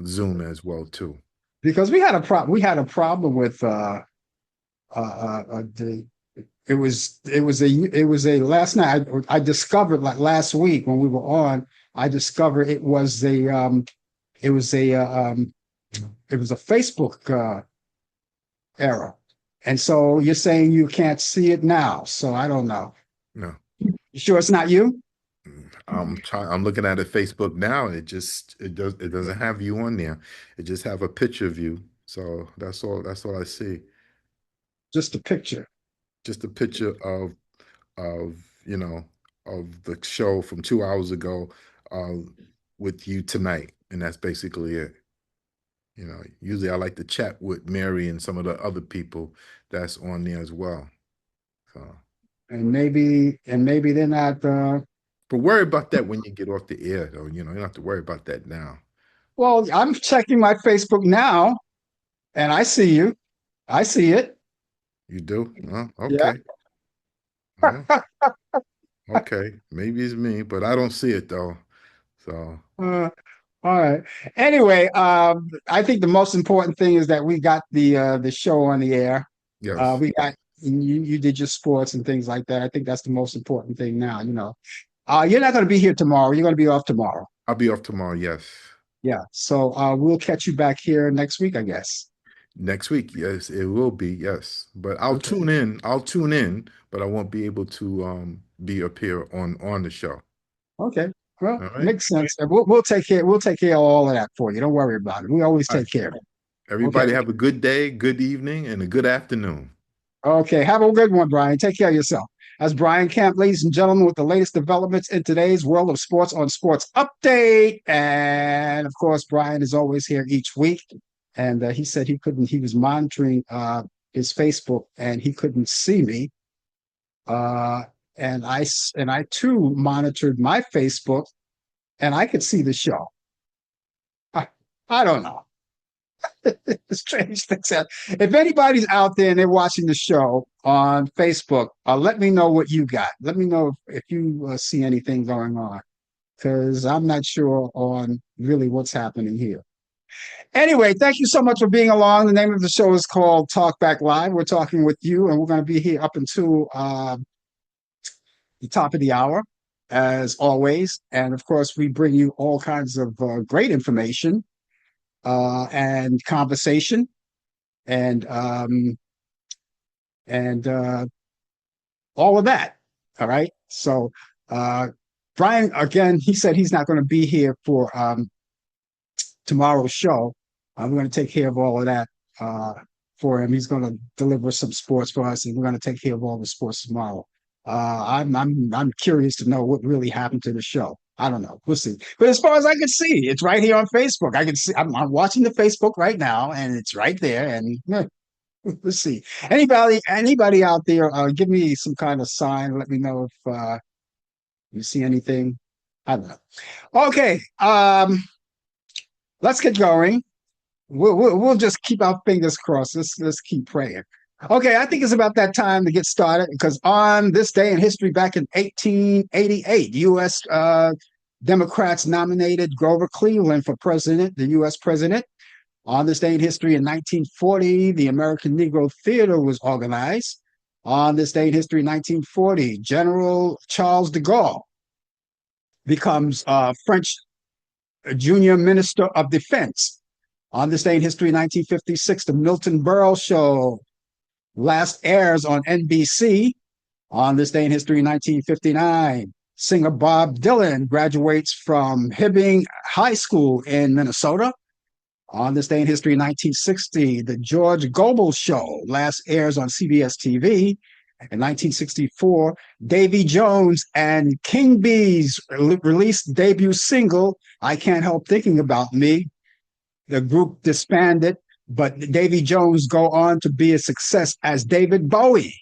[SPEAKER 4] Zoom as well too.
[SPEAKER 3] Because we had a problem with the it was a last night I discovered, like last week when we were on, I discovered it was a it was a Facebook error. And so you're saying you can't see it now. So I don't know.
[SPEAKER 4] No.
[SPEAKER 3] You sure it's not you?
[SPEAKER 4] I'm looking at it Facebook now. It doesn't have you on there. It just have a picture of you. So that's all I see.
[SPEAKER 3] Just a picture.
[SPEAKER 4] Just a picture of of the show from 2 hours ago uh with you tonight. And that's basically it. Usually I like to chat with Mary and some of the other people that's on there as well. So,
[SPEAKER 3] And maybe they're not
[SPEAKER 4] but worry about that when you get off the air, though. You don't have to worry about that now.
[SPEAKER 3] well, I'm checking my Facebook now and I see you. I see it.
[SPEAKER 4] You do?
[SPEAKER 3] Yeah.
[SPEAKER 4] Okay. Well, okay. Maybe it's me, but I don't see it though. So,
[SPEAKER 3] Uh, all right. Anyway, I think the most important thing is that we got the show on the air.
[SPEAKER 4] yes,
[SPEAKER 3] We got you did your sports and things like that. I think that's the most important thing now. You're not going to be here tomorrow. You're going to be off tomorrow.
[SPEAKER 4] I'll be off tomorrow. Yes.
[SPEAKER 3] Yeah. So we'll catch you back here next week, I guess.
[SPEAKER 4] Next week, yes, it will be, yes. But I'll
[SPEAKER 3] Okay.
[SPEAKER 4] tune in. I'll tune in, but I won't be able to be up here on the show.
[SPEAKER 3] Okay. Well,
[SPEAKER 4] All right.
[SPEAKER 3] makes sense. And we'll take care. We'll take care of all of that for you. Don't worry about it. We always
[SPEAKER 4] All right.
[SPEAKER 3] take care of it. Okay.
[SPEAKER 4] Everybody have a good day, good evening, and a good afternoon.
[SPEAKER 3] Okay. Have a good one, Brian. Take care of yourself. That's Brian Camp, ladies and gentlemen, with the latest developments in today's world of sports on Sports Update. And of course, Brian is always here each week. And he said he couldn't. He was monitoring his Facebook, and he couldn't see me. Uh, and I too monitored my Facebook, and I could see the show. I don't know. Strange things happen. If anybody's out there and they're watching the show on Facebook, let me know what you got. Let me know if you see anything going on, because I'm not sure on really what's happening here. Anyway, thank you so much for being along. The name of the show is called Talk Back Live. We're talking with you, and we're going to be here up until the top of the hour, as always. And of course, we bring you all kinds of great information and conversation and all of that. All right. So Brian, again, he said he's not going to be here for tomorrow's show. I'm going to take care of all of that for him. He's going to deliver some sports for us, and we're going to take care of all the sports tomorrow. I'm curious to know what really happened to the show. I don't know. We'll see. But as far as I can see, it's right here on Facebook. I can see. I'm watching the Facebook right now, and it's right there. And let's see. Anybody out there? Give me some kind of sign. Let me know if you see anything. I don't know. Okay. Let's get going. We'll just keep our fingers crossed. Let's keep praying. Okay, I think it's about that time to get started, because on this day in history, back in 1888, U.S. Democrats nominated Grover Cleveland for president, the U.S. president. On this day in history in 1940, the American Negro Theater was organized. On this day in history in 1940, General Charles de Gaulle becomes French Junior Minister of Defense. On this day in history in 1956, the Milton Berle Show last airs on NBC. On this day in history in 1959, singer Bob Dylan graduates from Hibbing High School in Minnesota. On this day in history in 1960, the George Gobel Show last airs on CBS TV. In 1964, Davy Jones and King Bees released debut single, I Can't Help Thinking About Me. The group disbanded, but Davy Jones go on to be a success as David Bowie.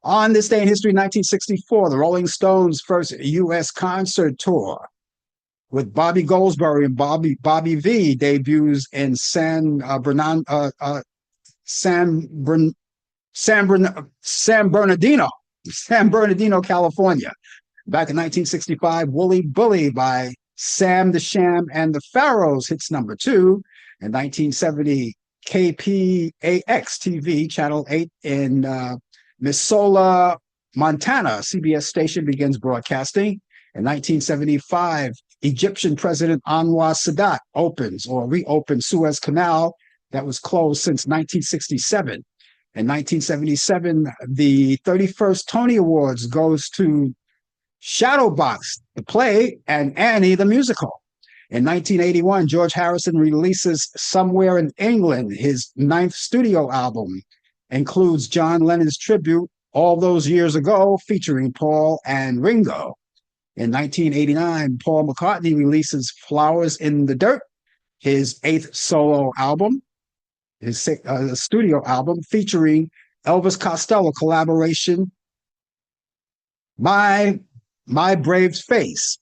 [SPEAKER 3] On this day in history, 1964, the Rolling Stones' first U.S. concert tour with Bobby Goldsberry and Bobby V debuts in San Bernardino, California. Back in 1965, Wooly Bully by Sam the Sham and the Pharaohs hits number 2. In 1970, KPAX TV, Channel 8 in Missoula, Montana, CBS station begins broadcasting. In 1975, Egyptian President Anwar Sadat reopens Suez Canal that was closed since 1967. In 1977, the 31st Tony Awards goes to Shadowbox, the play, and Annie, the musical. In 1981, George Harrison releases Somewhere in England, his 9th studio album. Includes John Lennon's tribute, All Those Years Ago, featuring Paul and Ringo. In 1989, Paul McCartney releases Flowers in the Dirt, his 8th solo album, his studio album, featuring Elvis Costello collaboration, My Brave Face.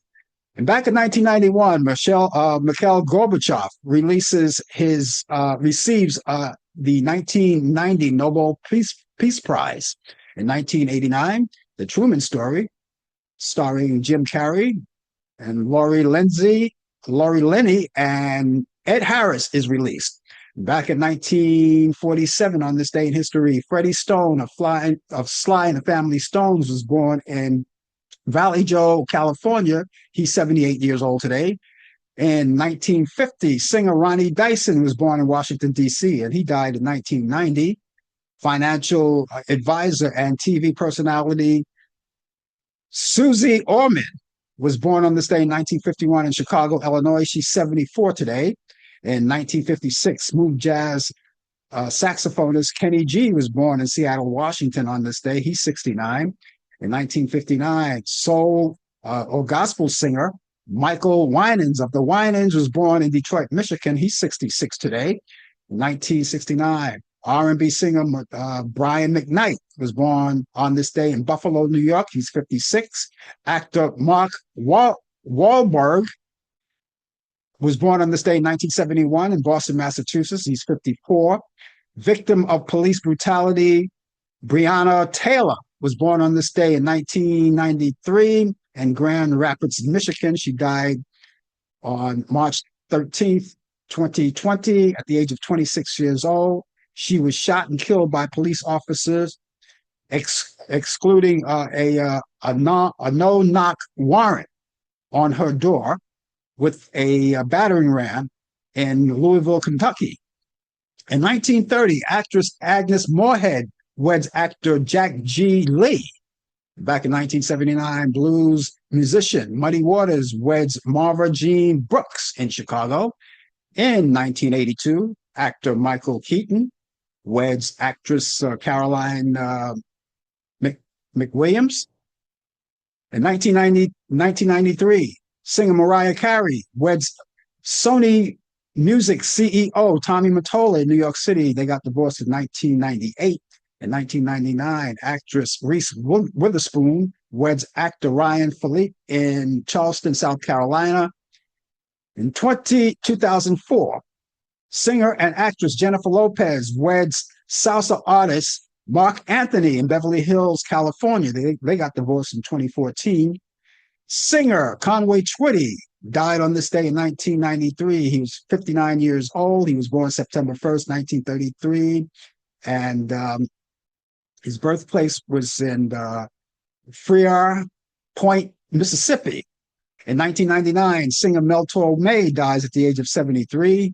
[SPEAKER 3] And back in 1991, Mikhail Gorbachev receives the 1990 Nobel Peace Prize. In 1989, The Truman Story, starring Jim Carrey and Laurie Linney, and Ed Harris is released. Back in 1947, on this day in history, Freddie Stone of Sly and the Family Stones was born in Valley Joe, California. He's 78 years old today. In 1950, singer Ronnie Dyson was born in Washington, D.C., and he died in 1990. Financial advisor and TV personality Susie Orman was born on this day in 1951 in Chicago, Illinois. She's 74 today. In 1956, smooth jazz saxophonist Kenny G was born in Seattle, Washington on this day. He's 69. In 1959, soul or gospel singer Michael Winans of the Winans was born in Detroit, Michigan. He's 66 today. In 1969, R&B singer Brian McKnight was born on this day in Buffalo, New York. He's 56. Actor Mark Wahlberg was born on this day in 1971 in Boston, Massachusetts. He's 54. Victim of police brutality, Breonna Taylor was born on this day in 1993 in Grand Rapids, Michigan. She died on March 13th, 2020 at the age of 26 years old. She was shot and killed by police officers, excluding a no-knock warrant on her door with a battering ram in Louisville, Kentucky. In 1930, actress Agnes Moorehead weds actor Jack G. Lee. Back in 1979, blues musician Muddy Waters weds Marva Jean Brooks in Chicago. In 1982, actor Michael Keaton weds actress Caroline McWilliams. In 1993, singer Mariah Carey weds Sony Music CEO Tommy Mottola in New York City. They got divorced in 1998. In 1999, actress Reese Witherspoon weds actor Ryan Phillippe in Charleston, South Carolina. In 2004, singer and actress Jennifer Lopez weds salsa artist Mark Anthony in Beverly Hills, California. They got divorced in 2014. Singer Conway Twitty died on this day in 1993. He was 59 years old. He was born September 1st, 1933. And his birthplace was in Freer Point, Mississippi. In 1999, singer Mel Torme dies at the age of 73.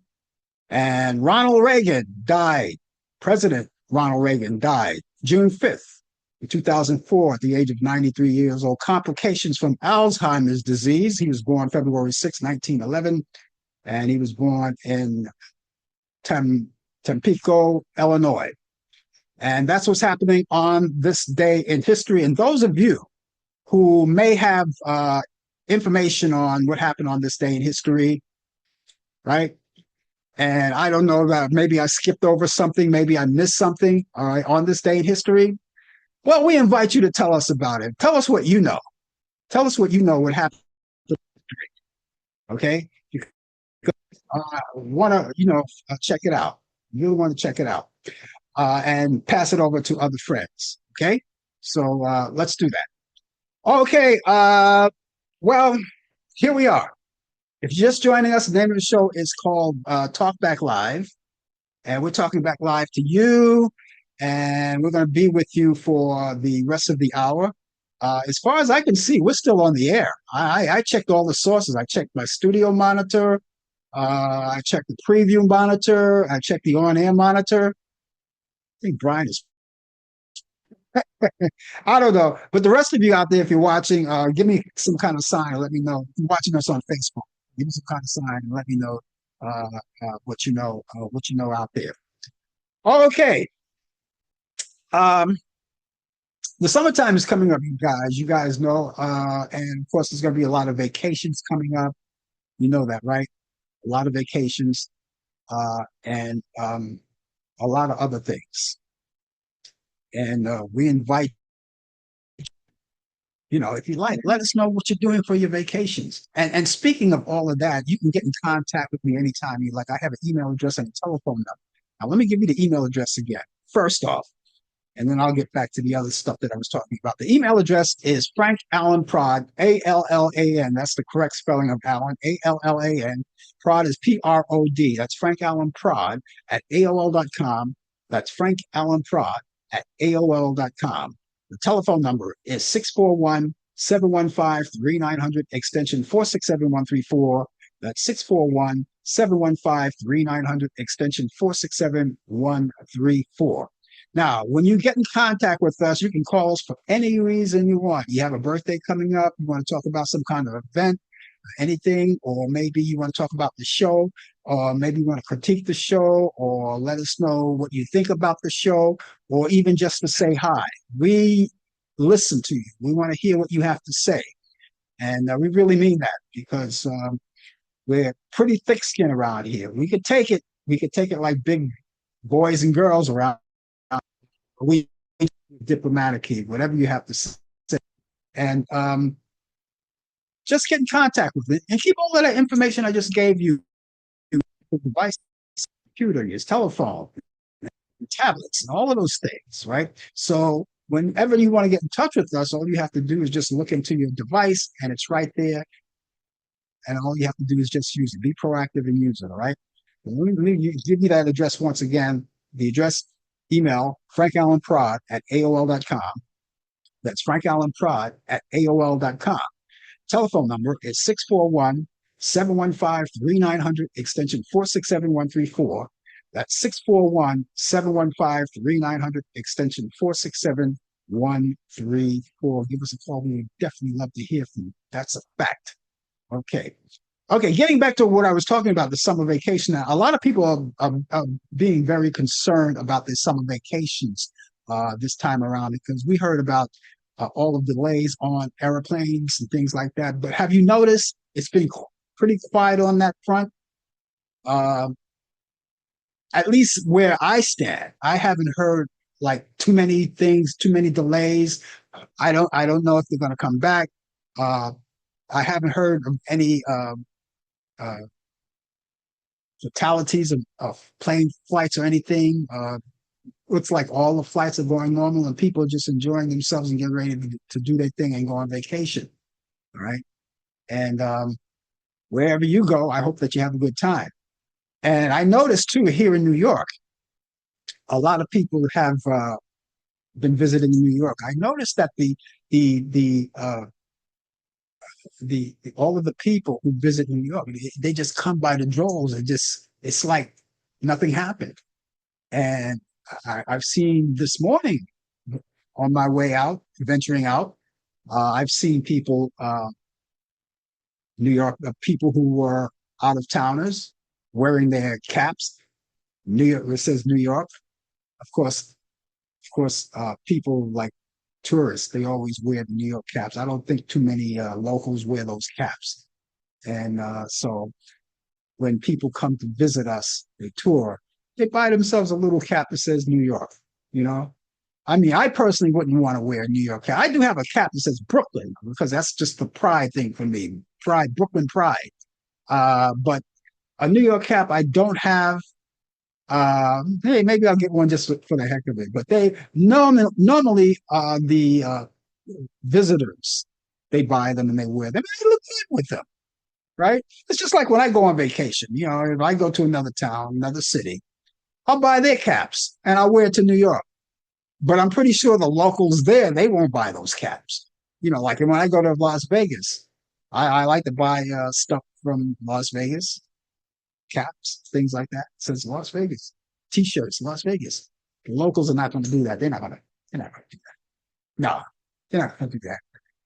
[SPEAKER 3] And Ronald Reagan died. President Ronald Reagan died June 5th, 2004, at the age of 93 years old. Complications from Alzheimer's disease. He was born February 6, 1911, and he was born in Tampico, Illinois. And that's what's happening on this day in history. And those of you who may have information on what happened on this day in history, right? And I don't know that maybe I skipped over something, maybe I missed something, all right, on this day in history. Well, we invite you to tell us about it. Tell us what you know. Tell us what you know what happened. Okay, you want to, check it out. You want to check it out and pass it over to other friends. Okay, so let's do that. Okay, well, here we are. If you're just joining us, the name of the show is called Talk Back Live, and we're talking back live to you, and we're going to be with you for the rest of the hour. As far as I can see, we're still on the air. I checked all the sources. I checked my studio monitor. I checked the preview monitor. I checked the on-air monitor. I think Brian is. I don't know, but the rest of you out there, if you're watching, give me some kind of sign. Let me know. If you're watching us on Facebook, give me some kind of sign and let me know what you know out there. Okay. Um, the summertime is coming up, you guys. You guys know, and of course, there's going to be a lot of vacations coming up. You know that, right? A lot of vacations, and a lot of other things. And we invite, if you like, let us know what you're doing for your vacations. And speaking of all of that, you can get in contact with me anytime you like. I have an email address and a telephone number. Now, let me give you the email address again. First off, and then I'll get back to the other stuff that I was talking about. The email address is Frank Allan Prod, Allan. That's the correct spelling of Allan, Allan. Prod is Prod. That's Frank Allan Prod at AOL.com. That's Frank Allan Prod at AOL.com. The telephone number is 641 715 3900, extension 467134. That's 641 715 3900, extension 467134. Now, when you get in contact with us, you can call us for any reason you want. You have a birthday coming up, you want to talk about some kind of event, anything, or maybe you want to talk about the show, or maybe you want to critique the show, or let us know what you think about the show, or even just to say hi. We listen to you. We want to hear what you have to say. And we really mean that because we're pretty thick skin around here. We could take it. We could take it like big boys and girls around. We diplomatic here, whatever you have to say. And just get in contact with it and keep all of that information I just gave you, your device, computer, your telephone, your tablets, and all of those things, right? So whenever you want to get in touch with us, all you have to do is just look into your device and it's right there. And all you have to do is just use it. Be proactive and use it, all right? Let me give you that address once again. The address, email, frankallenprod at AOL.com. That's frankallenprod at AOL.com. Telephone number is 641 715 3900, extension 467134. That's 641 715 3900, extension 467134. Give us a call. We would definitely love to hear from you. That's a fact. Okay. Okay, getting back to what I was talking about, the summer vacation. Now, a lot of people are being very concerned about the summer vacations this time around because we heard about all of the delays on airplanes and things like that. But have you noticed it's been pretty quiet on that front? At least where I stand, I haven't heard like too many things, too many delays. I don't know if they're going to come back. I haven't heard of any fatalities of plane flights or anything. Looks like all the flights are going normal and people are just enjoying themselves and getting ready to do their thing and go on vacation. All right. And wherever you go, I hope that you have a good time. And I noticed too here in New York, a lot of people have been visiting New York. I noticed that the all of the people who visit New York, they just come by the droves and it's like nothing happened. And I've seen this morning on my way out, venturing out, I've seen people, New York, people who were out of towners wearing their caps. New York, it says New York. Of course, people like tourists, they always wear the New York caps. I don't think too many locals wear those caps. And so when people come to visit us, they tour, they buy themselves a little cap that says New York, you know? I mean, I personally wouldn't want to wear a New York cap. I do have a cap that says Brooklyn because that's just the pride thing for me. Pride, Brooklyn pride. But a New York cap I don't have. Hey, maybe I'll get one just for the heck of it. But they normally the visitors, they buy them and they wear them. They look good with them, right? It's just like when I go on vacation. If I go to another town, another city, I'll buy their caps and I'll wear it to New York. But I'm pretty sure the locals there, they won't buy those caps. Like when I go to Las Vegas, I like to buy stuff from Las Vegas, caps, things like that. It says Las Vegas, T-shirts, Las Vegas. The locals are not going to do that. They're not going to. They're not going to do that. No, they're not going to do that.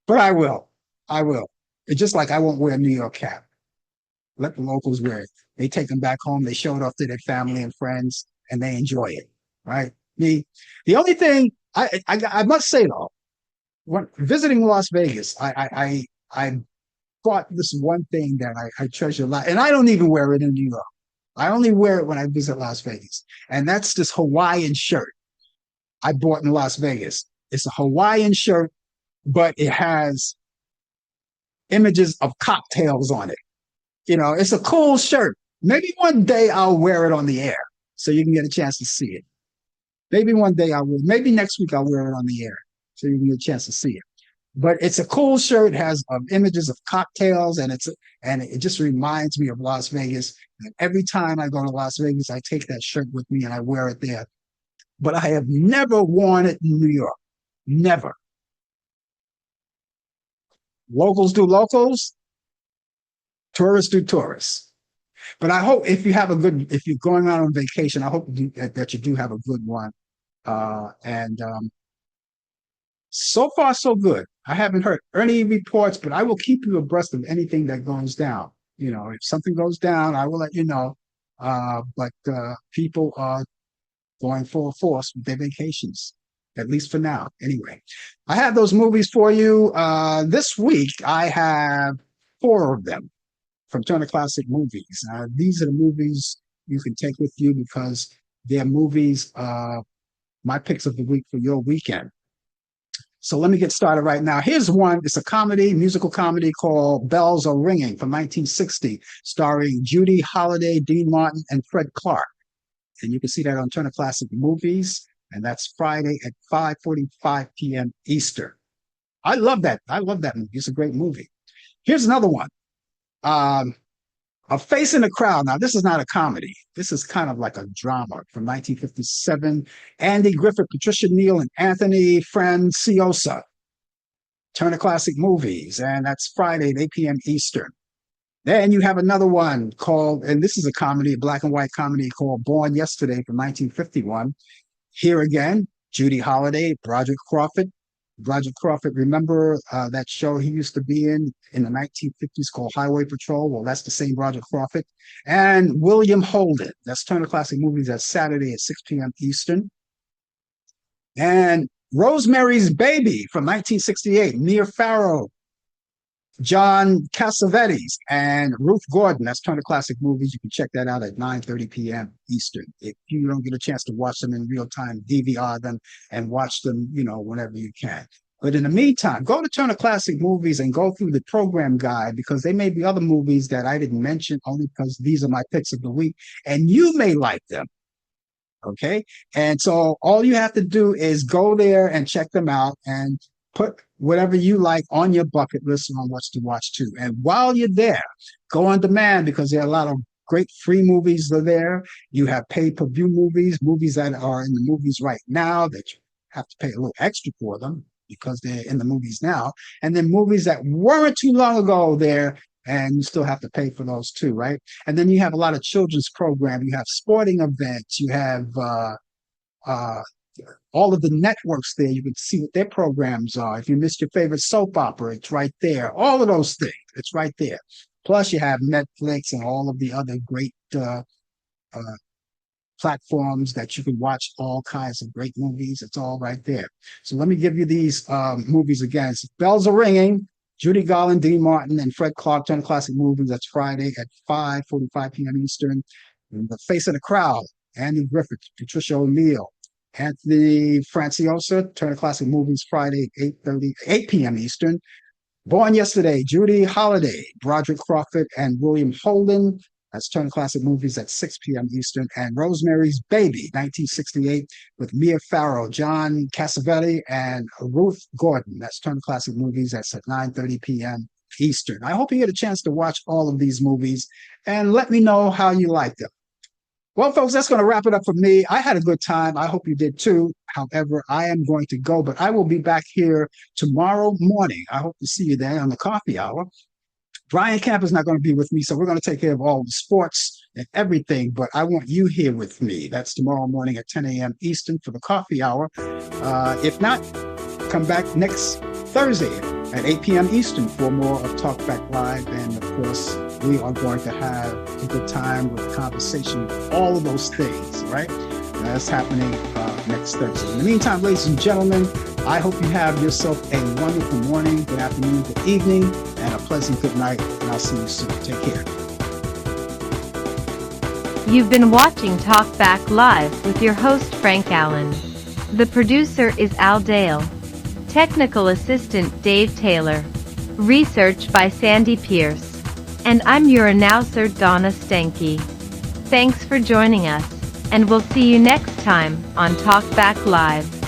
[SPEAKER 3] But I will. I will. It's just like I won't wear a New York cap. Let the locals wear it. They take them back home. They show it off to their family and friends, and they enjoy it. Right? Me, the only thing I must say though, when visiting Las Vegas, I bought this one thing that I treasure a lot, and I don't even wear it in New York. I only wear it when I visit Las Vegas, and that's this Hawaiian shirt I bought in Las Vegas. It's a Hawaiian shirt, but it has images of cocktails on it. It's a cool shirt. Maybe one day I'll wear it on the air so you can get a chance to see it. Maybe one day I will. Maybe next week I'll wear it on the air so you can get a chance to see it. But it's a cool shirt, has images of cocktails, and it just reminds me of Las Vegas. And every time I go to Las Vegas, I take that shirt with me and I wear it there. But I have never worn it in New York. Never. Locals do locals, tourists do tourists. But I hope if you're going out on vacation, I hope that you do have a good one. And so far, so good. I haven't heard any reports, but I will keep you abreast of anything that goes down. If something goes down, I will let you know. But people are going full force with their vacations, at least for now. Anyway, I have those movies for you. This week, I have 4 of them from Turner Classic Movies. These are the movies you can take with you because they're movies, my picks of the week for your weekend. So let me get started right now. Here's one. It's a musical comedy called Bells Are Ringing from 1960, starring Judy Holliday, Dean Martin, and Fred Clark. And you can see that on Turner Classic Movies, and that's Friday at 5:45 p.m. Eastern. I love that. I love that movie. It's a great movie. Here's another one. A Face in the Crowd. Now, this is not a comedy. This is kind of like a drama from 1957. Andy Griffith, Patricia Neal, and Anthony Franciosa. Turner Classic Movies, and that's Friday at 8 p.m. Eastern. Then you have another one called, and this is a comedy, a black and white comedy called Born Yesterday from 1951. Here again, Judy Holliday, Broderick Crawford. Broderick Crawford, remember that show he used to be in the 1950s called Highway Patrol? Well, that's the same Broderick Crawford. And William Holden. That's Turner Classic Movies. That's Saturday at 6 p.m. Eastern. And Rosemary's Baby from 1968. Mia Farrow, John Cassavetes, and Ruth Gordon. That's Turner Classic Movies. You can check that out at 9:30 p.m. Eastern. If you don't get a chance to watch them in real time, DVR them and watch them, whenever you can. But in the meantime, go to Turner Classic Movies and go through the program guide because there may be other movies that I didn't mention only because these are my picks of the week and you may like them. Okay. And so all you have to do is go there and check them out and put whatever you like on your bucket list on what's to watch too. And while you're there, go on demand because there are a lot of great free movies that are there. You have pay-per-view movies that are in the movies right now that you have to pay a little extra for them because they're in the movies now. And then movies that weren't too long ago there and you still have to pay for those too, right? And then you have a lot of children's programs. You have sporting events. You have all of the networks there. You can see what their programs are. If you missed your favorite soap opera, it's right there. All of those things, it's right there. Plus, you have Netflix and all of the other great platforms that you can watch all kinds of great movies. It's all right there. So let me give you these movies again. So Bells Are Ringing, Judy Garland, Dean Martin, and Fred Clark, Turner Classic Movies. That's Friday at 5:45 p.m. Eastern. And The Face of the Crowd, Andy Griffith, Patricia O'Neal, Anthony Franciosa, Turner Classic Movies, Friday at 8 p.m. Eastern. Born Yesterday, Judy Holliday, Broderick Crawford, and William Holden. That's Turner Classic Movies at 6 p.m. Eastern. And Rosemary's Baby, 1968, with Mia Farrow, John Cassavetes, and Ruth Gordon. That's Turner Classic Movies. That's at 9:30 p.m. Eastern. I hope you get a chance to watch all of these movies and let me know how you like them. Well, folks, that's going to wrap it up for me. I had a good time. I hope you did too. However, I am going to go, but I will be back here tomorrow morning. I hope to see you there on the coffee hour. Brian Camp is not going to be with me, so we're going to take care of all the sports and everything, but I want you here with me. That's tomorrow morning at 10 a.m. Eastern for the coffee hour. If not, come back next Thursday at 8 p.m. Eastern for more of Talk Back Live. And of course, we are going to have a good time with conversation, all of those things, right? That's happening next Thursday. In the meantime, ladies and gentlemen, I hope you have yourself a wonderful morning, good afternoon, good evening, and a pleasant good night. And I'll see you soon. Take care.
[SPEAKER 2] You've been watching Talk Back Live with your host Frank Allen. The producer is Al Dale. Technical assistant Dave Taylor. Research by Sandy Pierce. And I'm your announcer Donna Stenke. Thanks for joining us, and we'll see you next time on Talk Back Live.